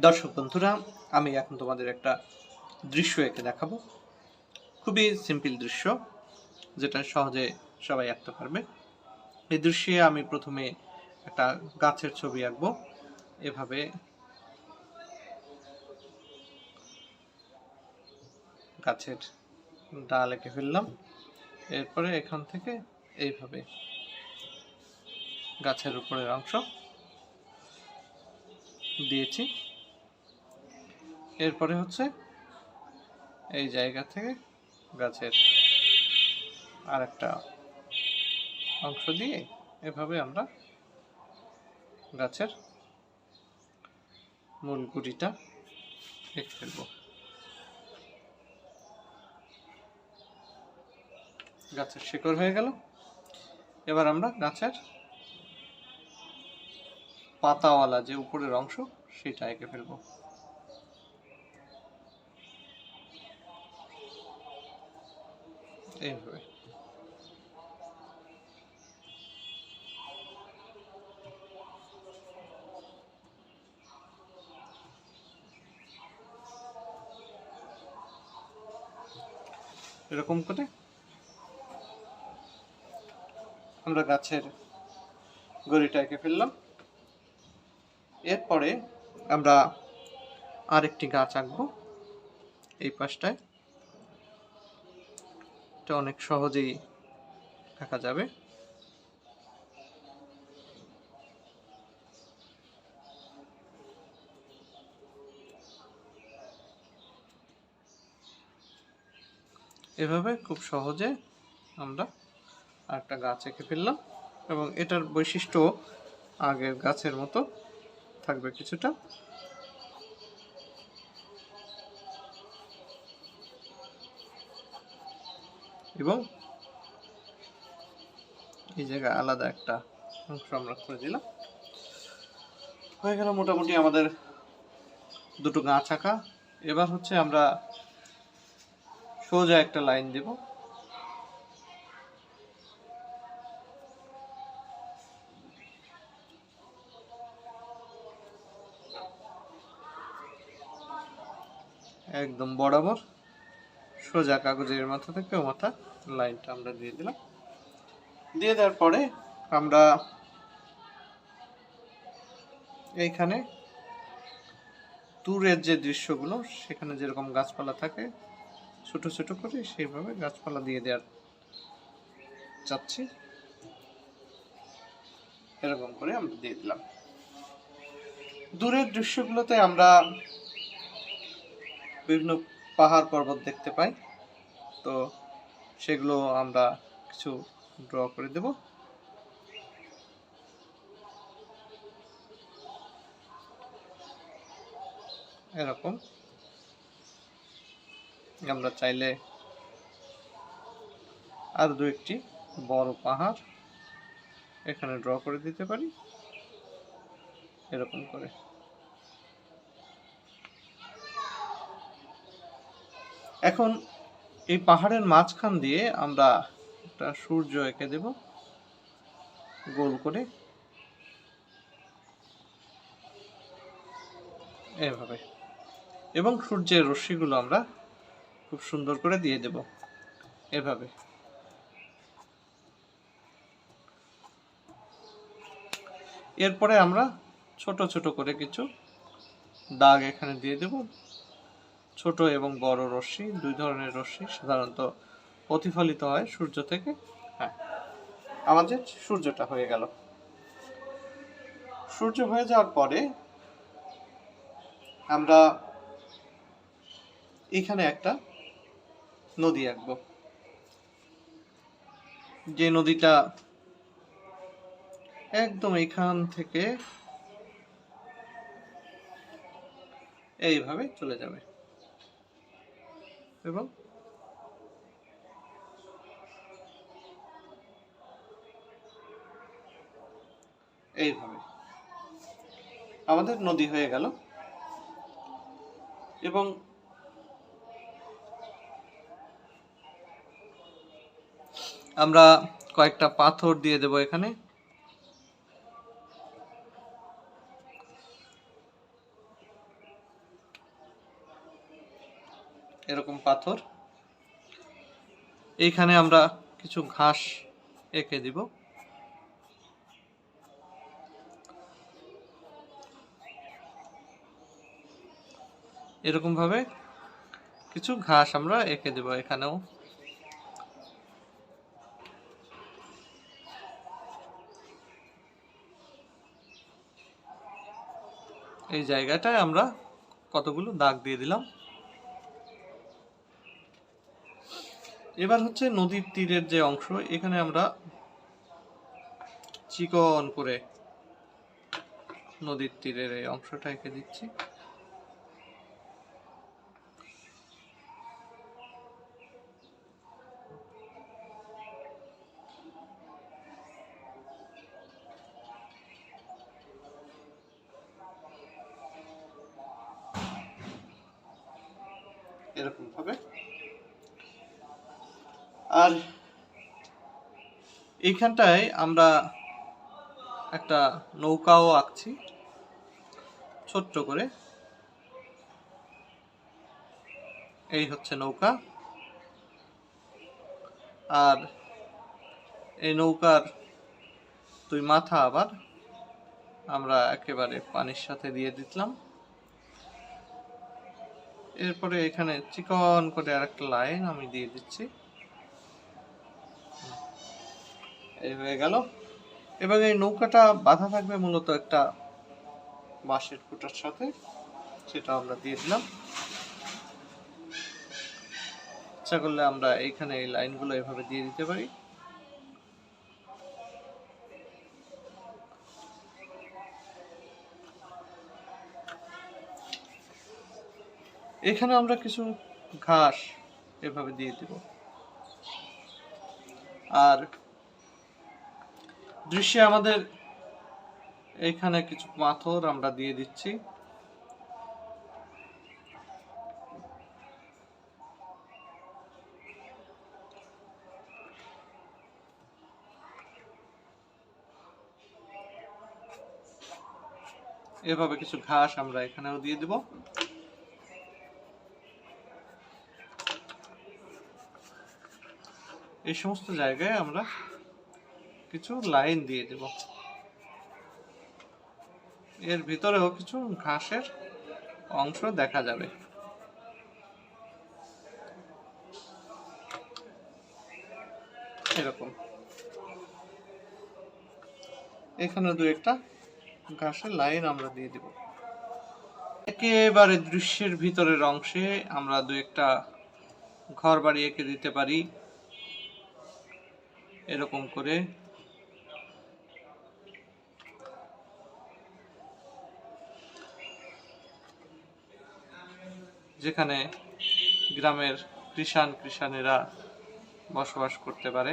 দর্শক বন্ধুরা, আমি এখন তোমাদের একটা দৃশ্য এঁকে দেখাবো। খুবই সিম্পল দৃশ্য, যেটা সহজে সবাই আঁকতে পারবে। এই দৃশ্যে আমি প্রথমে একটা গাছের ছবি আঁকবো। এভাবে গাছের ডাল এঁকে ফেললাম। এরপরে এখান থেকে এইভাবে গাছের উপরের অংশ দিয়েছি। এরপরে হচ্ছে এই জায়গা থেকে গাছের আর একটা অংশ দিয়ে এভাবে আমরা গাছের মূল গুঁড়িটা এঁকে ফেলবো। গাছের শিকড় হয়ে গেল। এবার আমরা গাছের পাতাওয়ালা যে উপরের অংশ সেটা এঁকে ফেলবো। এইভাবে এরকম করে আমরা গাছের গড়িটা এঁকে ফেললাম। এরপরে আমরা আরেকটি গাছ আঁকবো এই পাশটায়। এটা অনেক সহজেই আঁকা যাবে। এভাবে খুব সহজে আমরা আরেকটা গাছ এঁকে ফেললাম এবং এটার বৈশিষ্ট্য আগের গাছের মতো থাকবে কিছুটা। এবং এই জায়গায় আলাদা একটা অংশ আমরা করে দিলাম। হয়ে গেল মোটামুটি আমাদের দুটো গাছ আঁকা। এবার হচ্ছে আমরা সোজা একটা লাইন দেব। একদম বরাবর সোজা কাগজের মাথা থেকে ও মাথা লাইনটা আমরা দিয়ে দিলাম। দিয়ে দেওয়ার পরে আমরা এইখানে দূরের যে দৃশ্যগুলো সেখানে যেরকম গাছপালা থাকে ছোট ছোট করে সেইভাবে গাছপালা দিয়ে দেওয়ার চাচ্ছি। এরকম করে আমরা দিয়ে দিলাম। দূরের দৃশ্যগুলোতে আমরা বিভিন্ন পাহাড় পর্বত দেখতে পাই, তো সেগুলো আমরা কিছু ড্র করে দেব। এরকম আমরা চাইলে আর দু একটি বড় পাহাড় এখানে ড্র করে দিতে পারি এরকম করে। এখন এই পাহাড়ের মাঝখান দিয়ে আমরা একটা সূর্য এঁকে দেব গোল করে এভাবে, এবং সূর্যের রশ্মিগুলো আমরা খুব সুন্দর করে দিয়ে দেব এভাবে। এরপরে আমরা ছোট ছোট করে কিছু দাগ এখানে দিয়ে দেব। ছোট এবং বড় রশ্মি, দুই ধরনের রশ্মি সাধারণত প্রতিফলিত হয় সূর্য থেকে। হ্যাঁ, আমাদের সূর্যটা হয়ে গেল। সূর্য হয়ে যাওয়ার পরে আমরা এখানে একটা নদী আঁকবো, যে নদীটা একদম এখান থেকে এইভাবে চলে যাবে এবং এইভাবে আমাদের নদী হয়ে গেল। এবং আমরা কয়েকটা পাথর দিয়ে দেব এখানে। এরকম পাথর। এইখানে আমরা কিছু ঘাস এঁকে দিব। এরকম ভাবে কিছু ঘাস আমরা এঁকে দেব এখানেও। এই জায়গাটায় আমরা কতগুলো দাগ দিয়ে দিলাম। এবার হচ্ছে নদীর তীরের যে অংশ, এখানে আমরা চিকন করে নদীর তীরের এই অংশটা এঁকে দিচ্ছি। এরকম ভাবে। আর এইখানটায় আমরা একটা নৌকাও আঁকছি ছোট্ট করে। এই হচ্ছে নৌকা। আর এই নৌকার দুই মাথা আবার আমরা একেবারে পানির সাথে দিয়ে দিলাম। এরপরে এখানে চিকন করে আরেকটা লাইন আমি দিয়ে দিচ্ছি। এই হয়ে গেল। এবং এই নৌকাটা বাঁধা থাকবে মূলত একটা বাঁশের খুঁটার সাথে, সেটা আমরা দিয়ে দিলাম। ইচ্ছা করলে আমরা এইখানে এই লাইনগুলো এভাবে দিয়ে দিতে পারি। এখানে আমরা কিছু ঘাস এভাবে দিয়ে দিব। আর দৃশ্যে আমাদের এইখানে কিছু পাথর আমরা দিয়ে দিচ্ছি। এভাবে কিছু ঘাস আমরা এখানেও দিয়ে দিব। এই সমস্ত জায়গায় আমরা কিছু লাইন দিয়ে দেব। এর ভিতরেও কিছু ঘাসের অংশ দেখা যাবে। এরকম এখানে দু একটা ঘাসের লাইন আমরা দিয়ে দেব। একেবারে দৃশ্যের ভিতরের অংশে আমরা দু একটা ঘর বাড়ি এঁকে দিতে পারি এরকম করে। যেখানে গ্রামের কৃষানেরা বসবাস করতে পারে।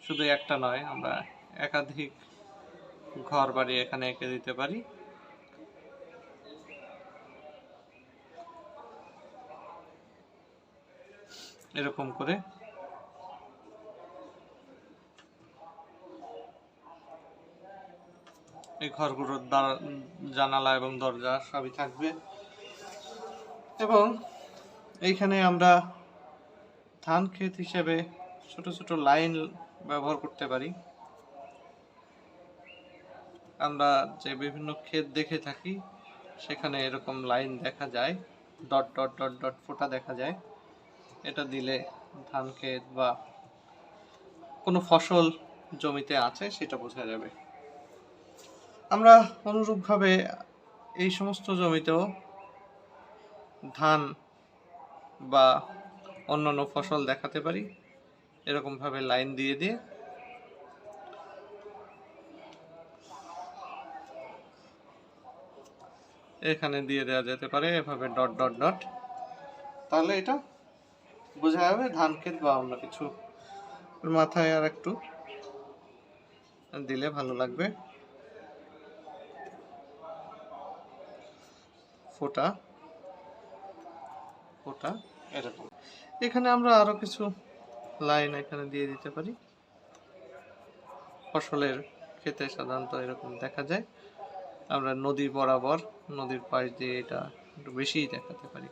শুধু একটা নয়, আমরা একাধিক ঘর বাড়ি এখানে এঁকে দিতে পারি। এরকম করে এই ঘরগুলোর জানালা এবং দরজা সবই থাকবে। এবং এইখানে আমরা ধান ক্ষেত হিসেবে ছোট ছোট লাইন ব্যবহার করতে পারি। আমরা যে বিভিন্ন ক্ষেত দেখে থাকি সেখানে এরকম লাইন দেখা যায়, ডট ডট ডট ডট ফোঁটা দেখা যায়। এটা দিলে ধান ক্ষেত বা কোনো ফসল জমিতে আছে সেটা বোঝা যাবে। আমরা অনুরূপভাবে এই সমস্ত জমিতেও ধান বা অন্যান্য ফসল দেখাতে পারি এরকম ভাবে লাইন দিয়ে দিয়ে। এখানে দিয়ে দেওয়া যেতে পারে এভাবে ডট ডট ডট। তাহলে এটা বোঝা যাবে ধান ক্ষেত বা অন্য কিছু। মাথায় আর একটু দিলে ভালো লাগবে, ফোঁটা ফোঁটা এরকম। এখানে আমরা আরো কিছু লাইন এখানে দিয়ে দিতে পারি। ফসলের ক্ষেতে সাধারণত এরকম দেখা যায়। আমরা নদী বরাবর, নদীর পাশ দিয়ে এটা একটু বেশিই দেখাতে পারি।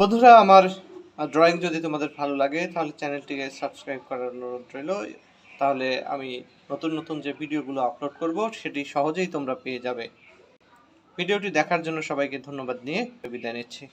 বন্ধুরা, আমার ড্রয়িং যদি তোমাদের ভালো লাগে তাহলে চ্যানেলটিকে সাবস্ক্রাইব করার অনুরোধ রইল। তাহলে আমি নতুন নতুন যে ভিডিওগুলো আপলোড করব সেটি সহজেই তোমরা পেয়ে যাবে। ভিডিওটি দেখার জন্য সবাইকে ধন্যবাদ নিয়ে বিদায় নিচ্ছি।